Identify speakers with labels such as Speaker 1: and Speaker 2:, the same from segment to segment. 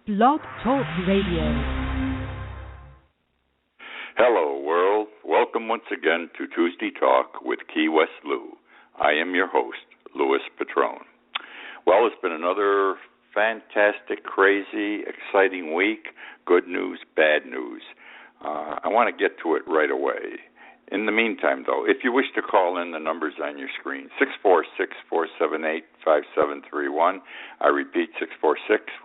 Speaker 1: Blog Talk Radio.
Speaker 2: Hello, world. Welcome once again to Tuesday Talk with Key West Lou. I am your host, Louis Patrone. Well, it's been another fantastic, crazy, exciting week. Good news, bad news. I want to get to it right away. In the meantime, though, if you wish to call in, the number's on your screen, 646-478-5731. I repeat,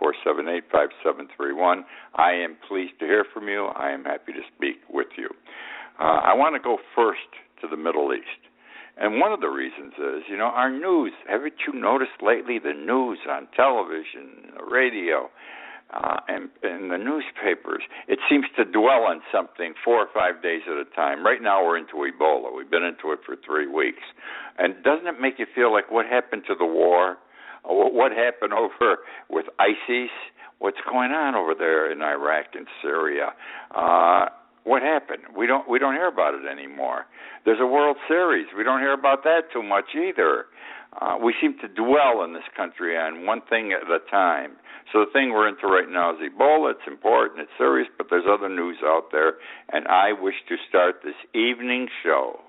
Speaker 2: 646-478-5731. I am pleased to hear from you. I am happy to speak with you. I want to go first to the Middle East. And one of the reasons is, our news. Haven't you noticed lately the news on television, the radio, and the newspapers? It seems to dwell on something 4 or 5 days at a time. Right now we're into Ebola. We've been into it for 3 weeks. And doesn't it make you feel like what happened to the war? What happened over with ISIS? What's going on over there in Iraq and Syria? What happened? We don't hear about it anymore. There's a World Series. We don't hear about that too much either. We seem to dwell in this country on one thing at a time. So the thing we're into right now is Ebola. It's important. It's serious, but there's other news out there. And I wish to start this evening show,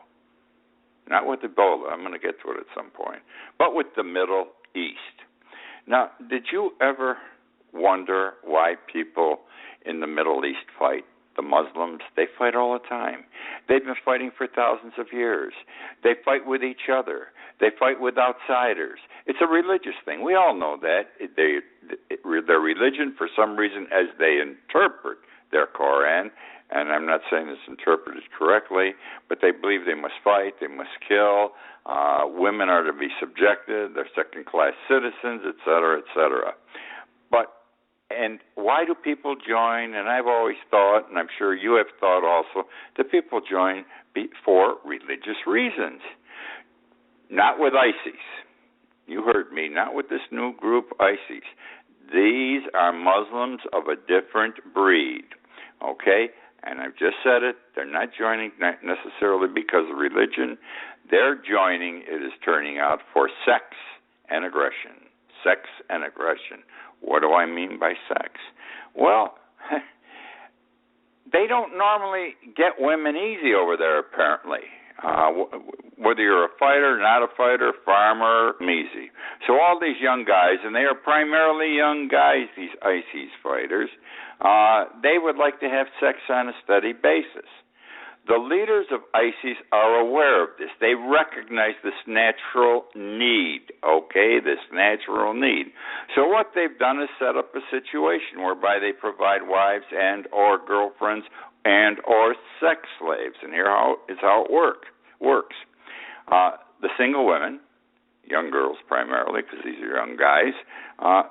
Speaker 2: not with Ebola. I'm going to get to it at some point, but with the Middle East. Now, did you ever wonder why people in the Middle East fight? The Muslims, they fight all the time. They've been fighting for thousands of years. They fight with each other. They fight with outsiders. It's a religious thing. We all know that. Their religion, for some reason, as they interpret their Koran, and I'm not saying it's interpreted correctly, but they believe they must fight, they must kill, women are to be subjected, they're second-class citizens, et cetera, et cetera. And why do people join? And I've always thought, and I'm sure you have thought also, that people join for religious reasons. Not with ISIS. You heard me. Not with this new group, ISIS. These are Muslims of a different breed. Okay? And I've just said it. They're not joining not necessarily because of religion. They're joining, it is turning out, for sex and aggression. Sex and aggression. What do I mean by sex? Well, they don't normally get women easy over there, apparently. Whether you're a fighter, not a fighter, farmer, easy. So all these young guys, and they are primarily young guys, these ISIS fighters, they would like to have sex on a steady basis. The leaders of ISIS are aware of this. They recognize this natural need, okay, this natural need. So what they've done is set up a situation whereby they provide wives and or girlfriends and or sex slaves. And here is how it works. The single women, young girls primarily, because these are young guys,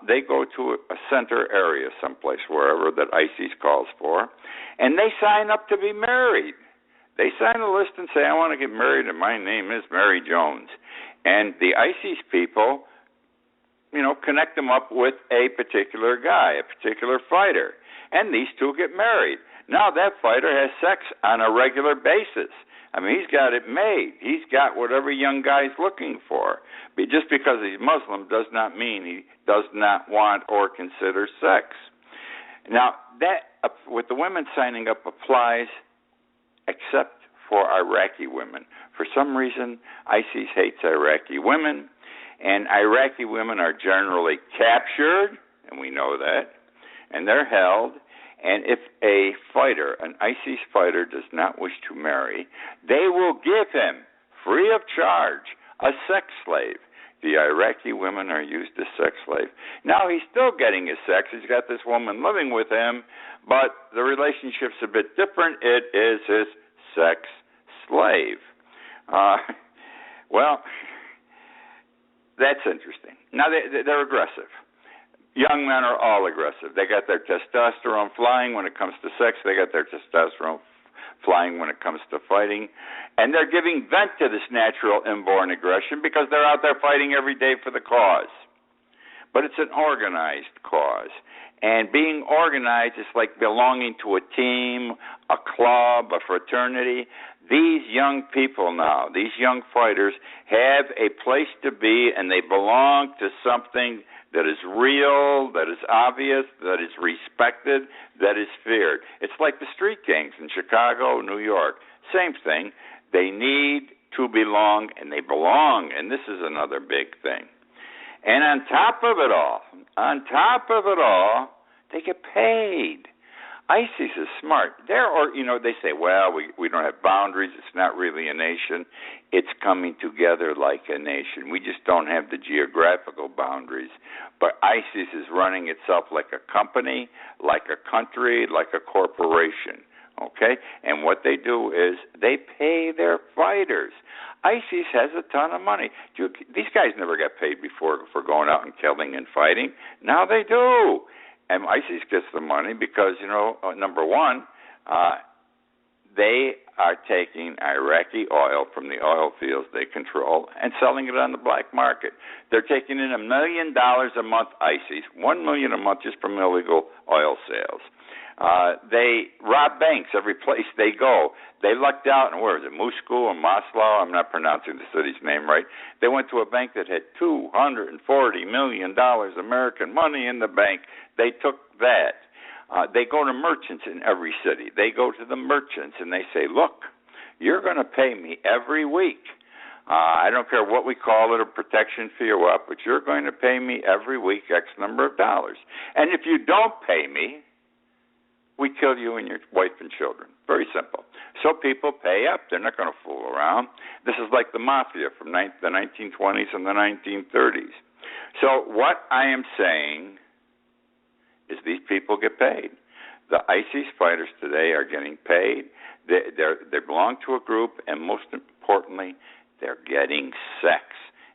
Speaker 2: they go to a center area someplace, wherever that ISIS calls for, and they sign up to be married. They sign a list and say, I want to get married, and my name is Mary Jones. And the ISIS people, connect them up with a particular guy, a particular fighter. And these two get married. Now that fighter has sex on a regular basis. I mean, he's got it made. He's got whatever young guy's looking for. But just because he's Muslim does not mean he does not want or consider sex. Now, that, with the women signing up, applies except for Iraqi women. For some reason, ISIS hates Iraqi women, and Iraqi women are generally captured, and we know that, and they're held, and if a fighter, an ISIS fighter, does not wish to marry, they will give him, free of charge, a sex slave. The Iraqi women are used as sex slaves. Now, he's still getting his sex. He's got this woman living with him, but the relationship's a bit different. It is his sex slave. Well, that's interesting. Now, they're aggressive. Young men are all aggressive. They got their testosterone flying when it comes to sex. They got their testosterone flying when it comes to fighting. And they're giving vent to this natural inborn aggression because they're out there fighting every day for the cause. But it's an organized cause. And being organized is like belonging to a team, a club, a fraternity. These young people now, these young fighters, have a place to be, and they belong to something that is real, that is obvious, that is respected, that is feared. It's like the street gangs in Chicago, New York. Same thing. They need to belong, and they belong, and this is another big thing. And on top of it all, they get paid. ISIS is smart. They say, well, we don't have boundaries. It's not really a nation. It's coming together like a nation. We just don't have the geographical boundaries. But ISIS is running itself like a company, like a country, like a corporation. Okay? And what they do is they pay their fighters. ISIS has a ton of money. These guys never got paid before for going out and killing and fighting. Now they do. And ISIS gets the money because, number one, they are taking Iraqi oil from the oil fields they control and selling it on the black market. They're taking in $1 million a month, ISIS, $1 million a month just from illegal oil sales. They rob banks every place they go. They lucked out, and where is it, Moscow or Moscow? I'm not pronouncing the city's name right. They went to a bank that had $240 million American money in the bank. They took that. They go to merchants in every city. They go to the merchants, and they say, look, you're going to pay me every week. I don't care what we call it, a protection fee or what, but you're going to pay me every week X number of dollars. And if you don't pay me, we kill you and your wife and children. Very simple. So people pay up. They're not going to fool around. This is like the mafia from the 1920s and the 1930s. So what I am saying is these people get paid. The ISIS fighters today are getting paid. They belong to a group, and most importantly, they're getting sex,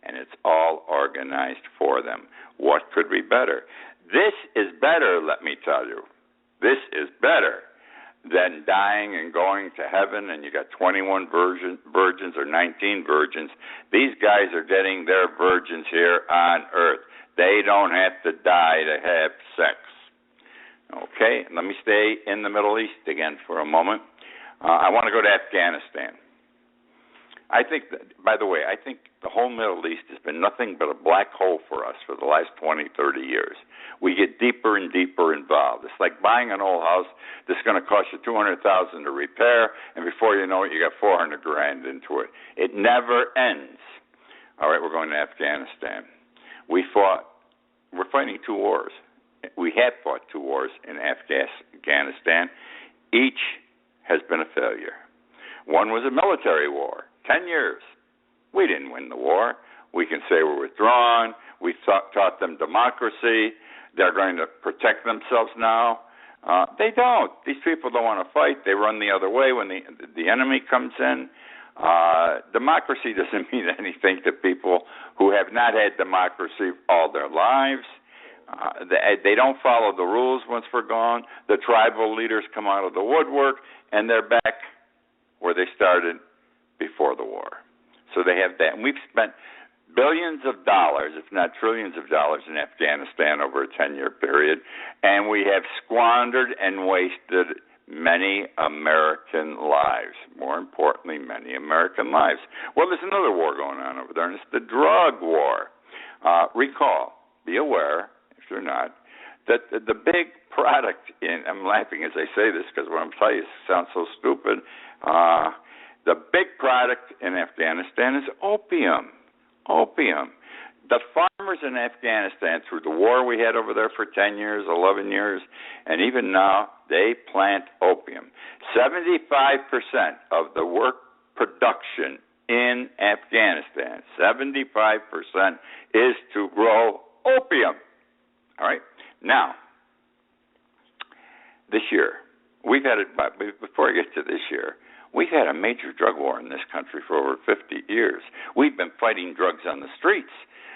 Speaker 2: and it's all organized for them. What could be better? This is better, let me tell you. This is better than dying and going to heaven and you got 21 virgins or 19 virgins. These guys are getting their virgins here on earth. They don't have to die to have sex. Okay, let me stay in the Middle East again for a moment. I want to go to Afghanistan. I think the whole Middle East has been nothing but a black hole for us for the last 20, 30 years. We get deeper and deeper involved. It's like buying an old house that's going to cost you $200,000 to repair, and before you know it, you got $400,000 into it. It never ends. All right, we're going to Afghanistan. We're fighting 2 wars. We have fought 2 wars in Afghanistan. Each has been a failure. One was a military war, 10 years. We didn't win the war. We can say we're withdrawn. We taught them democracy. They're going to protect themselves now. They don't. These people don't want to fight. They run the other way when the enemy comes in. Democracy doesn't mean anything to people who have not had democracy all their lives. They don't follow the rules once we're gone. The tribal leaders come out of the woodwork, and they're back where they started before the war. So they have that. And we've spent billions of dollars, if not trillions of dollars, in Afghanistan over a 10-year period, and we have squandered and wasted many American lives. More importantly, many American lives. Well, there's another war going on over there, and it's the drug war. Recall, be aware, if you're not, that the big product I'm laughing as I say this because what I'm telling you sounds so stupid. The big product in Afghanistan is opium. Opium. The farmers in Afghanistan, through the war we had over there for 10 years, 11 years, and even now, they plant opium. 75% of the work production in Afghanistan, 75% is to grow opium. All right? Now, this year, before I get to this year, we've had a major drug war in this country for over 50 years. We've been fighting drugs on the streets,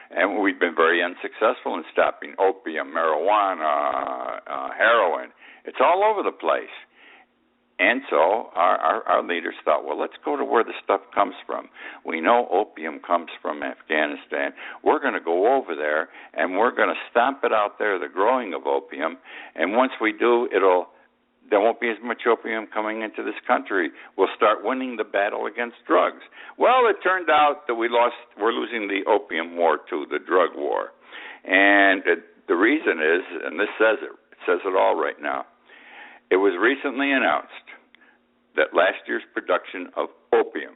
Speaker 2: and we've been very unsuccessful in stopping opium, marijuana, heroin. It's all over the place. And so our leaders thought, well, let's go to where the stuff comes from. We know opium comes from Afghanistan. We're going to go over there, and we're going to stomp it out there, the growing of opium. And once we do, there won't be as much opium coming into this country. We'll start winning the battle against drugs. Well, it turned out that we're losing the opium war too, the drug war. And the reason is, and this says it all right now, it was recently announced that last year's production of opium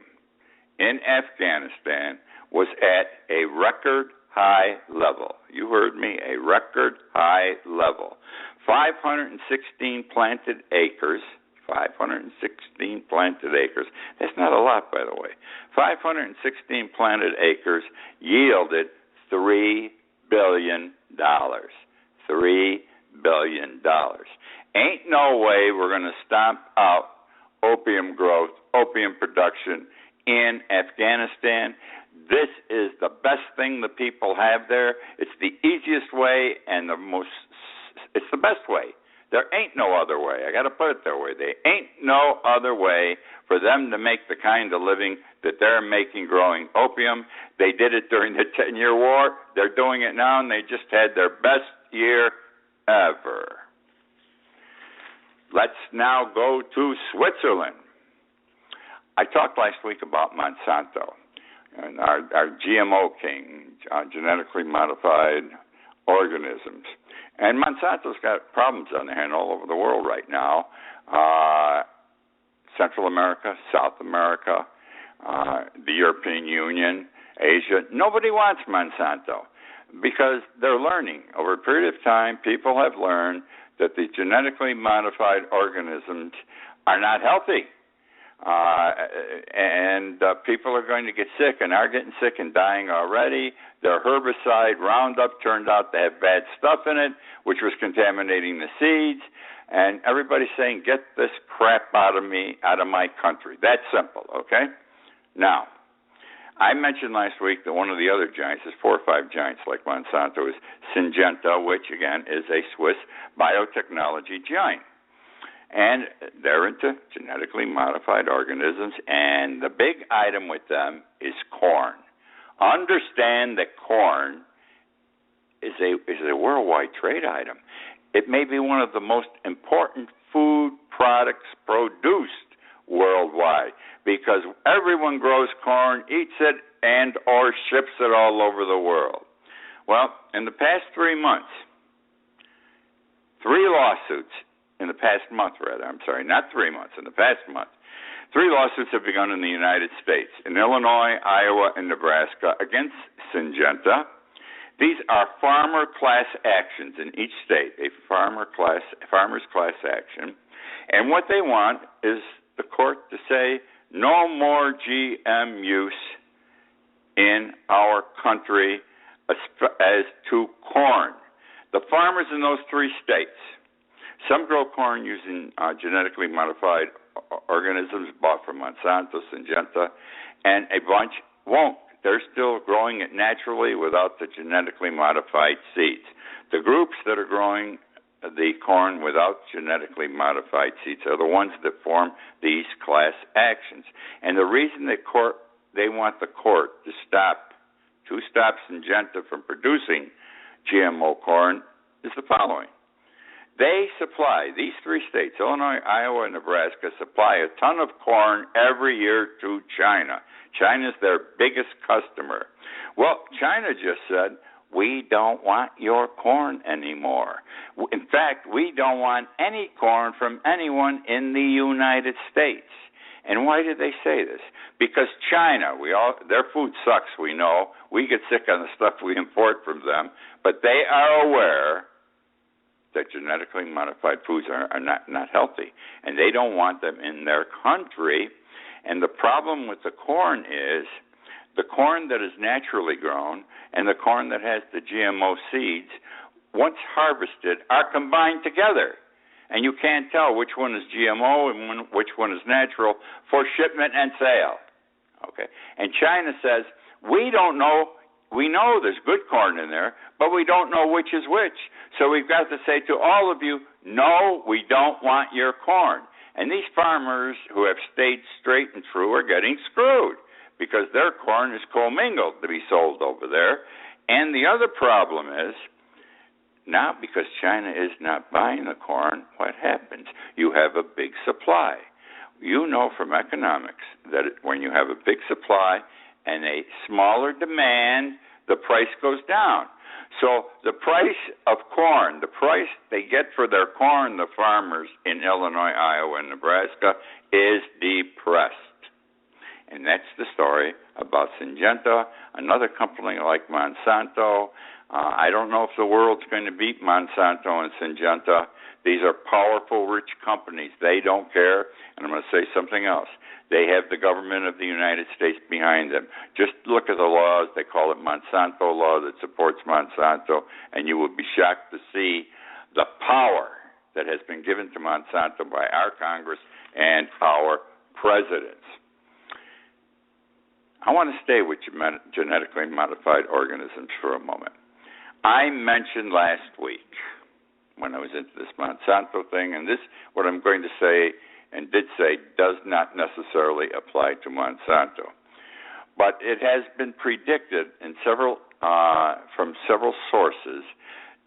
Speaker 2: in Afghanistan was at a record high level. You heard me, a record high level. 516 planted acres. 516 planted acres. That's not a lot, by the way. 516 planted acres yielded $3 billion. $3 billion. Ain't no way we're going to stomp out opium growth, opium production in Afghanistan. This is the best thing the people have there. It's the easiest way and it's the best way. There ain't no other way. I got to put it that way. There ain't no other way for them to make the kind of living that they're making growing opium. They did it during the 10-year war. They're doing it now, and they just had their best year ever. Let's now go to Switzerland. I talked last week about Monsanto and our GMO king, genetically modified organisms. And Monsanto's got problems on their hand all over the world right now. Central America, South America, the European Union, Asia. Nobody wants Monsanto because they're learning. Over a period of time, people have learned that the genetically modified organisms are not healthy. And people are going to get sick and are getting sick and dying already. Their herbicide Roundup turned out to have bad stuff in it, which was contaminating the seeds. And everybody's saying, get this crap out of my country. That's simple, okay? Now, I mentioned last week that one of the other giants, there's 4 or 5 giants like Monsanto, is Syngenta, which, again, is a Swiss biotechnology giant. And they're into genetically modified organisms, and the big item with them is corn. Understand that corn is a worldwide trade item. It may be one of the most important food products produced worldwide because everyone grows corn, eats it, and or ships it all over the world. Well, in the past 3 months, 3 lawsuits in the past month, not 3 months, in the past month, 3 lawsuits have begun in the United States, in Illinois, Iowa, and Nebraska against Syngenta. These are farmer class actions in each state, a farmer's class action. And what they want is the court to say no more GM use in our country as to corn. The farmers in those 3 states, some grow corn using genetically modified organisms bought from Monsanto, Syngenta, and a bunch won't. They're still growing it naturally without the genetically modified seeds. The groups that are growing the corn without genetically modified seeds are the ones that form these class actions. And the reason they want the court to stop Syngenta from producing GMO corn is the following. They supply, these 3 states, Illinois, Iowa, and Nebraska, supply a ton of corn every year to China. China's their biggest customer. Well, China just said, we don't want your corn anymore. In fact, we don't want any corn from anyone in the United States. And why did they say this? Because China, their food sucks, we know. We get sick on the stuff we import from them. But they are aware that genetically modified foods are not healthy, and they don't want them in their country. And the problem with the corn is the corn that is naturally grown and the corn that has the GMO seeds, once harvested, are combined together. And you can't tell which one is GMO and which one is natural for shipment and sale. Okay. And China says, we don't know. We know there's good corn in there, but we don't know which is which. So we've got to say to all of you, no, we don't want your corn. And these farmers who have stayed straight and true are getting screwed because their corn is commingled to be sold over there. And the other problem is, now because China is not buying the corn, what happens? You have a big supply. You know from economics that when you have a big supply and a smaller demand, the price goes down. So the price of corn, the price they get for their corn, the farmers in Illinois, Iowa, and Nebraska, is depressed. And that's the story about Syngenta, another company like Monsanto. I don't know if the world's going to beat Monsanto and Syngenta. These are powerful, rich companies. They don't care. And I'm going to say something else. They have the government of the United States behind them. Just look at the laws. They call it Monsanto law that supports Monsanto, and you will be shocked to see the power that has been given to Monsanto by our Congress and our presidents. I want to stay with genetically modified organisms for a moment. I mentioned last week when I was into this Monsanto thing, and this, what I'm going to say and did say, does not necessarily apply to Monsanto. But it has been predicted in from several sources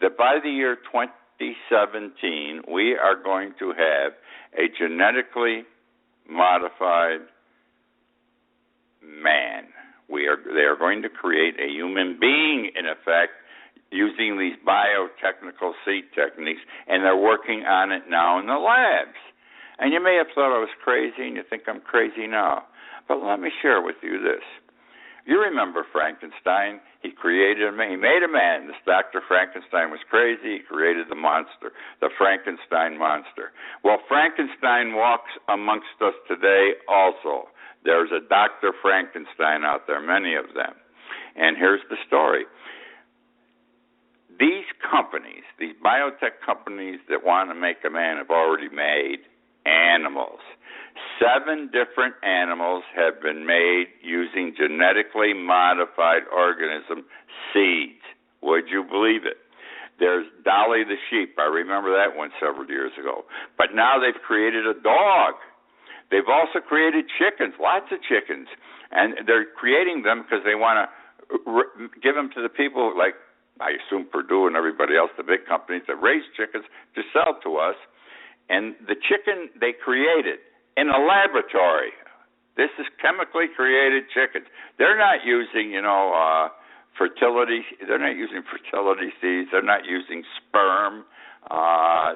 Speaker 2: that by the year 2017, we are going to have a genetically modified man. They are going to create a human being, in effect, using these biotechnical seed techniques, and they're working on it now in the labs. And you may have thought I was crazy, and you think I'm crazy now. But let me share with you this. You remember Frankenstein? He made a man. This Dr. Frankenstein was crazy. He created the monster, the Frankenstein monster. Well, Frankenstein walks amongst us today also. There's a Dr. Frankenstein out there, many of them. And here's the story. These companies, these biotech companies that want to make a man, have already made animals. 7 different animals have been made using genetically modified organism seeds. Would you believe it? There's Dolly the sheep. I remember that one several years ago. But now they've created a dog. They've also created chickens, lots of chickens. And they're creating them because they want to give them to the people like, I assume, Purdue and everybody else, the big companies that raise chickens to sell to us. And the chicken they created in a laboratory. This is chemically created chickens. They're not using, fertility. They're not using fertility seeds. They're not using sperm.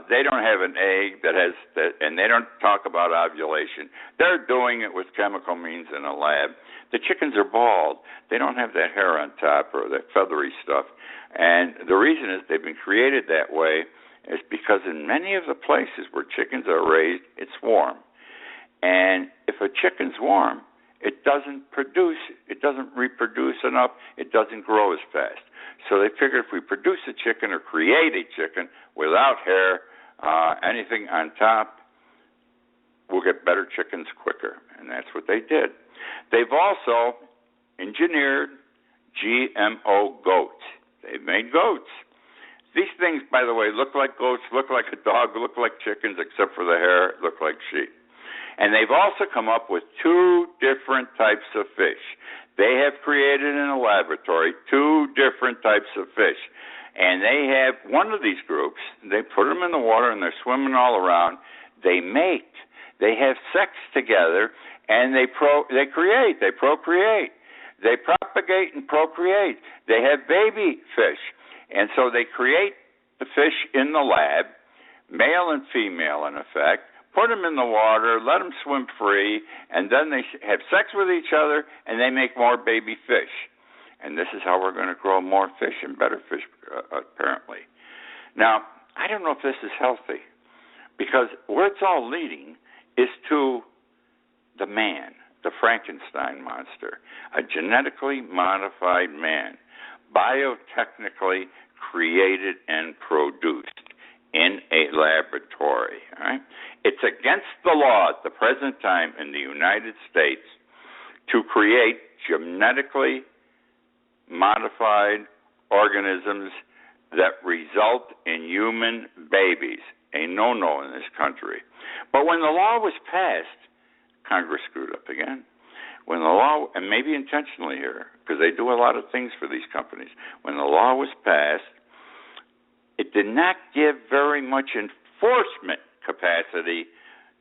Speaker 2: They don't have an egg and they don't talk about ovulation. They're doing it with chemical means in a lab. The chickens are bald. They don't have that hair on top or that feathery stuff. And the reason is they've been created that way is because in many of the places where chickens are raised, it's warm. And if a chicken's warm, it doesn't reproduce enough, it doesn't grow as fast. So they figured if we produce a chicken or create a chicken without hair, anything on top, we'll get better chickens quicker. And that's what they did. They've also engineered GMO goats. They've made goats. These things, by the way, look like goats, look like a dog, look like chickens, except for the hair, look like sheep. And they've also come up with 2 different types of fish. They have created in a laboratory 2 different types of fish. And they have one of these groups, they put them in the water and they're swimming all around. They mate. They have sex together and they procreate. They propagate and procreate. They have baby fish. And so they create the fish in the lab, male and female in effect, put them in the water, let them swim free, and then they have sex with each other, and they make more baby fish. And this is how we're going to grow more fish and better fish, apparently. Now, I don't know if this is healthy, because where it's all leading is to the man, the Frankenstein monster, a genetically modified man, biotechnically created and produced in a laboratory. All right? It's against the law at the present time in the United States to create genetically modified organisms that result in human babies. A no-no in this country. But when the law was passed, Congress screwed up again. When the law, and maybe intentionally here, because they do a lot of things for these companies, when the law was passed, it did not give very much enforcement capacity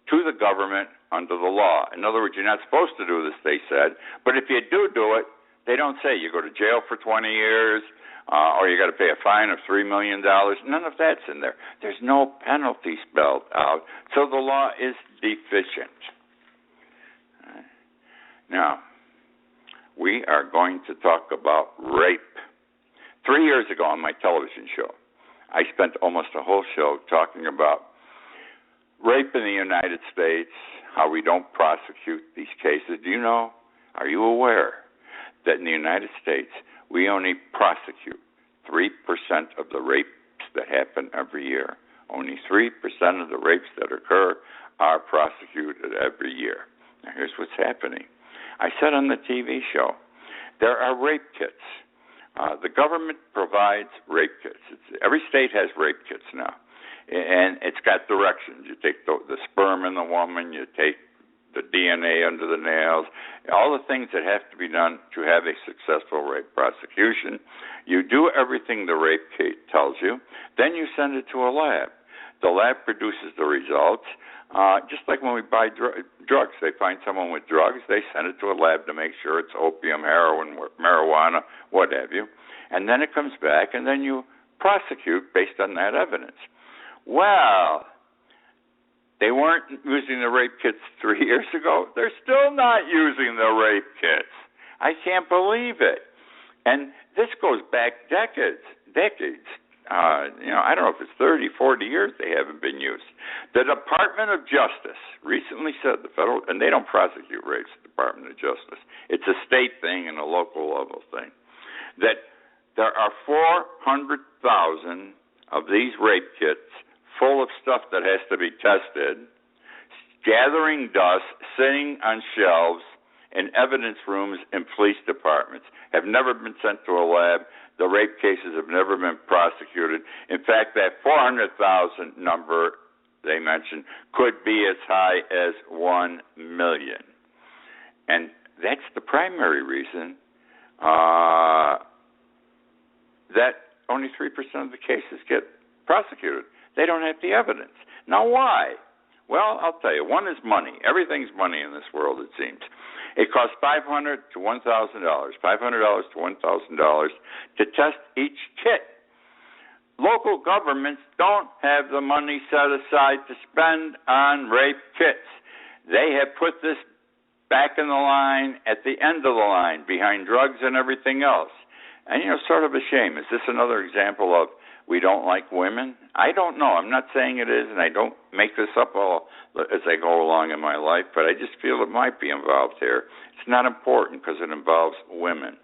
Speaker 2: to the government under the law. In other words, you're not supposed to do this, they said, but if you do it, they don't say you go to jail for 20 years or you got to pay a fine of $3 million. None of that's in there. There's no penalty spelled out, so the law is deficient. Now, we are going to talk about rape. 3 years ago on my television show, I spent almost a whole show talking about rape in the United States, how we don't prosecute these cases. Do you know, are you aware that in the United States, we only prosecute 3% of the rapes that happen every year? Only 3% of the rapes that occur are prosecuted every year. Now, here's what's happening. I said on the TV show, there are rape kits. The government provides rape kits. Every state has rape kits now, and it's got directions. You take the sperm in the woman, you take the DNA under the nails, all the things that have to be done to have a successful rape prosecution. You do everything the rape kit tells you, then you send it to a lab. The lab produces the results. Just like when we buy drugs, they find someone with drugs, they send it to a lab to make sure it's opium, heroin, marijuana, what have you. And then it comes back, and then you prosecute based on that evidence. Well, they weren't using the rape kits 3 years ago. They're still not using the rape kits. I can't believe it. And this goes back decades. I don't know if it's 30, 40 years they haven't been used. The Department of Justice recently said, and they don't prosecute rapes, the Department of Justice. It's a state thing and a local level thing, that there are 400,000 of these rape kits full of stuff that has to be tested, gathering dust, sitting on shelves in evidence rooms in police departments, have never been sent to a lab. The rape cases have never been prosecuted. In fact, that 400,000 number they mentioned could be as high as 1 million. And that's the primary reason that only 3% of the cases get prosecuted. They don't have the evidence. Now, why? Well, I'll tell you. One is money. Everything's money in this world, it seems. It costs $500 to $1,000, $500 to $1,000 to test each kit. Local governments don't have the money set aside to spend on rape kits. They have put this back in the line, at the end of the line, behind drugs and everything else. And, sort of a shame. Is this another example of we don't like women? I don't know. I'm not saying it is, and I don't make this up all as I go along in my life, but I just feel it might be involved here. It's not important because it involves women.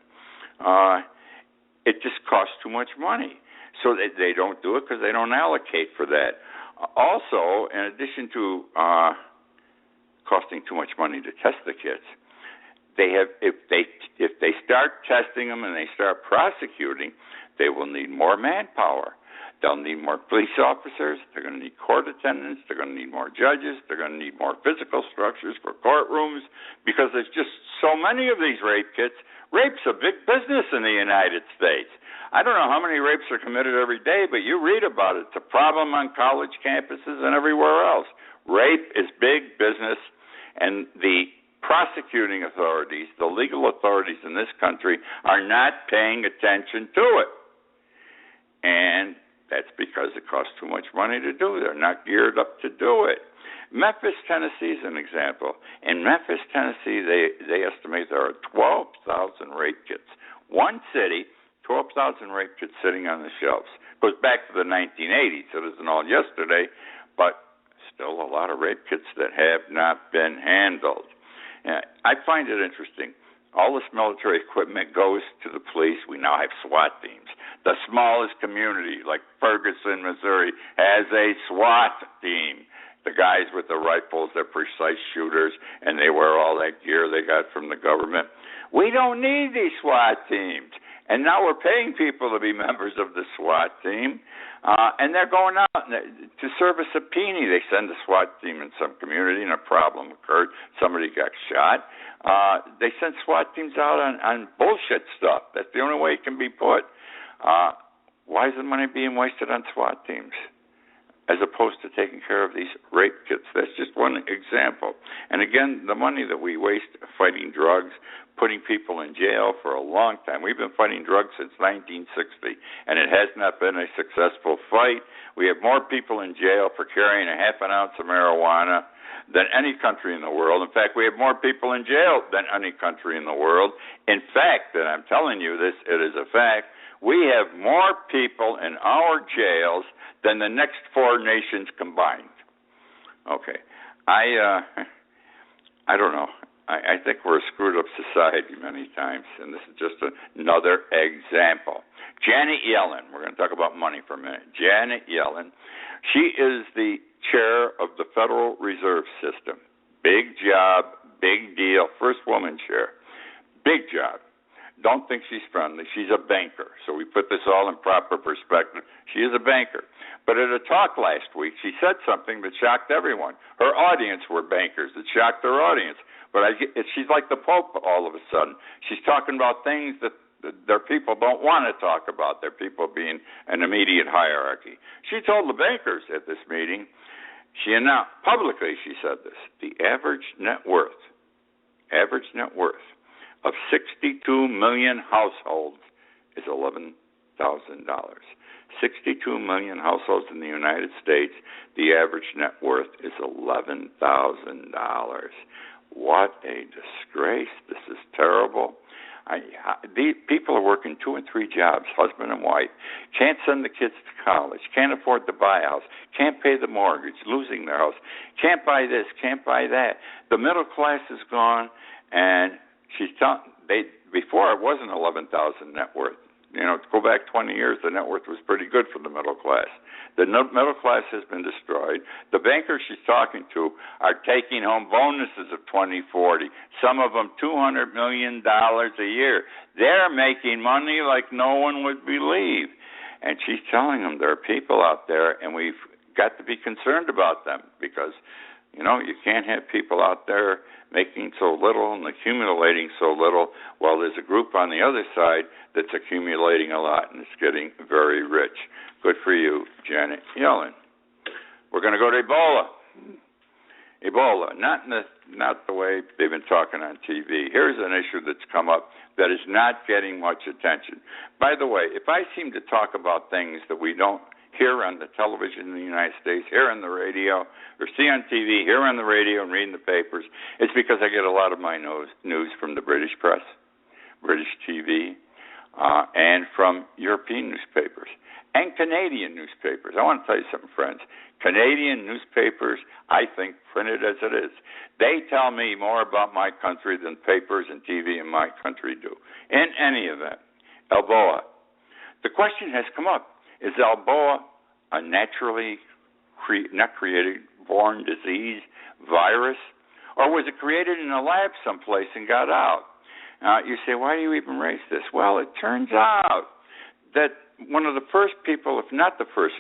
Speaker 2: It just costs too much money. So they don't do it because they don't allocate for that. Also, in addition to costing too much money to test the kits, they have if they start testing them and they start prosecuting, they will need more manpower. They'll need more police officers. They're going to need court attendants. They're going to need more judges. They're going to need more physical structures for courtrooms because there's just so many of these rape kits. Rape's a big business in the United States. I don't know how many rapes are committed every day, but you read about it. It's a problem on college campuses and everywhere else. Rape is big business, and the prosecuting authorities, the legal authorities in this country, are not paying attention to it. And that's because it costs too much money to do it. They're not geared up to do it. Memphis, Tennessee is an example. In Memphis, Tennessee, they estimate there are 12,000 rape kits. One city, 12,000 rape kits sitting on the shelves. Goes back to the 1980s. It isn't all yesterday, but still a lot of rape kits that have not been handled. I find it interesting. All this military equipment goes to the police. We now have SWAT teams. The smallest community, like Ferguson, Missouri, has a SWAT team. The guys with the rifles, they're precise shooters, and they wear all that gear they got from the government. We don't need these SWAT teams. And now we're paying people to be members of the SWAT team, and they're going out to serve a subpoena. They send a SWAT team in some community, and a problem occurred. Somebody got shot. They send SWAT teams out on bullshit stuff. That's the only way it can be put. Why is the money being wasted on SWAT teams? As as opposed to taking care of these rape kits. That's just one example. And again, the money that we waste fighting drugs, putting people in jail for a long time. We've been fighting drugs since 1960, and it has not been a successful fight. We have more people in jail for carrying a half an ounce of marijuana than any country in the world. In fact, we have more people in jail than any country in the world. In fact, and I'm telling you this, it is a fact, we have more people in our jails than the next 4 nations combined. Okay. I don't know. I think we're a screwed up society many times, and this is just another example. Janet Yellon, we're going to talk about money for a minute. Janet Yellon, she is the chair of the Federal Reserve System. Big job, big deal, first woman chair. Big job. Don't think she's friendly. She's a banker. So we put this all in proper perspective. She is a banker. But at a talk last week, she said something that shocked everyone. Her audience were bankers. It shocked her audience. But she's like the Pope all of a sudden. She's talking about things that their people don't want to talk about, their people being an immediate hierarchy. She told the bankers at this meeting, she announced, publicly she said this, the average net worth of 62 million households is $11,000. 62 million households in the United States, the average net worth is $11,000. What a disgrace. This is terrible. These people are working 2 and 3 jobs, husband and wife, can't send the kids to college, can't afford to buy a house, can't pay the mortgage, losing their house, can't buy this, can't buy that. The middle class is gone, and she's telling, before it wasn't 11,000 net worth. You know, to go back 20 years, the net worth was pretty good for the middle class. The middle class has been destroyed. The bankers she's talking to are taking home bonuses of $20-40, some of them $200 million a year. They're making money like no one would believe. And she's telling them there are people out there, and we've got to be concerned about them because, you know, you can't have people out there making so little and accumulating so little while there's a group on the other side that's accumulating a lot and it's getting very rich. Good for you, Janet Yellon. We're going to go to Ebola. Ebola, not the way they've been talking on TV. Here's an issue that's come up that is not getting much attention. By the way, if I seem to talk about things that we don't hear on the television in the United States, hear on the radio, or see on TV, hear on the radio, and read in the papers, it's because I get a lot of my news from the British press, British TV, and from European newspapers, and Canadian newspapers. I want to tell you something, friends. Canadian newspapers, I think, printed as it is, they tell me more about my country than papers and TV in my country do. In any event, Ebola. The question has come up. Is Ebola a naturally not created, born disease, virus, or was it created in a lab someplace and got out? You say, why do you even raise this? Well, it turns out that one of the first people, if not the first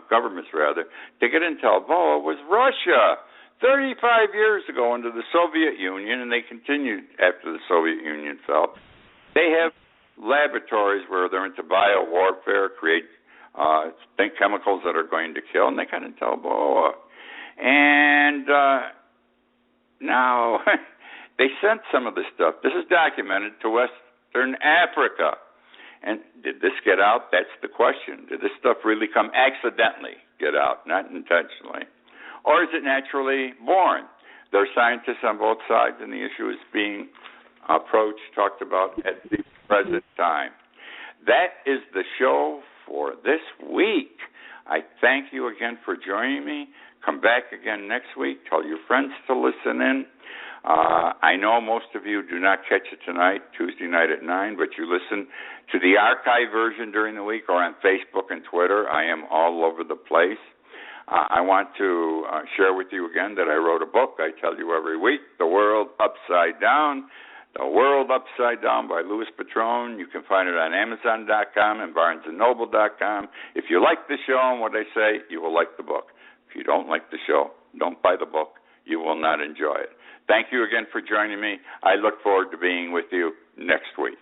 Speaker 2: governments rather, to get into Ebola was Russia 35 years ago under the Soviet Union, and they continued after the Soviet Union fell. They have laboratories where they're into biowarfare, create chemicals that are going to kill, and they got into Ebola. And now they sent some of this stuff. This is documented to Western Africa. And did this get out? That's the question. Did this stuff really come accidentally get out, not intentionally? Or is it naturally born? There are scientists on both sides, and the issue is being talked about at the present time. That is the show for this week. I thank you again for joining me. Come back again next week. Tell your friends to listen in. I know most of you do not catch it tonight, Tuesday night at 9, but you listen to the archive version during the week or on Facebook and Twitter. I am all over the place. I want to share with you again that I wrote a book. I tell you every week, The World Upside Down. The World Upside Down by Louis Patrone. You can find it on Amazon.com and BarnesandNoble.com. If you like the show and what I say, you will like the book. If you don't like the show, don't buy the book. You will not enjoy it. Thank you again for joining me. I look forward to being with you next week.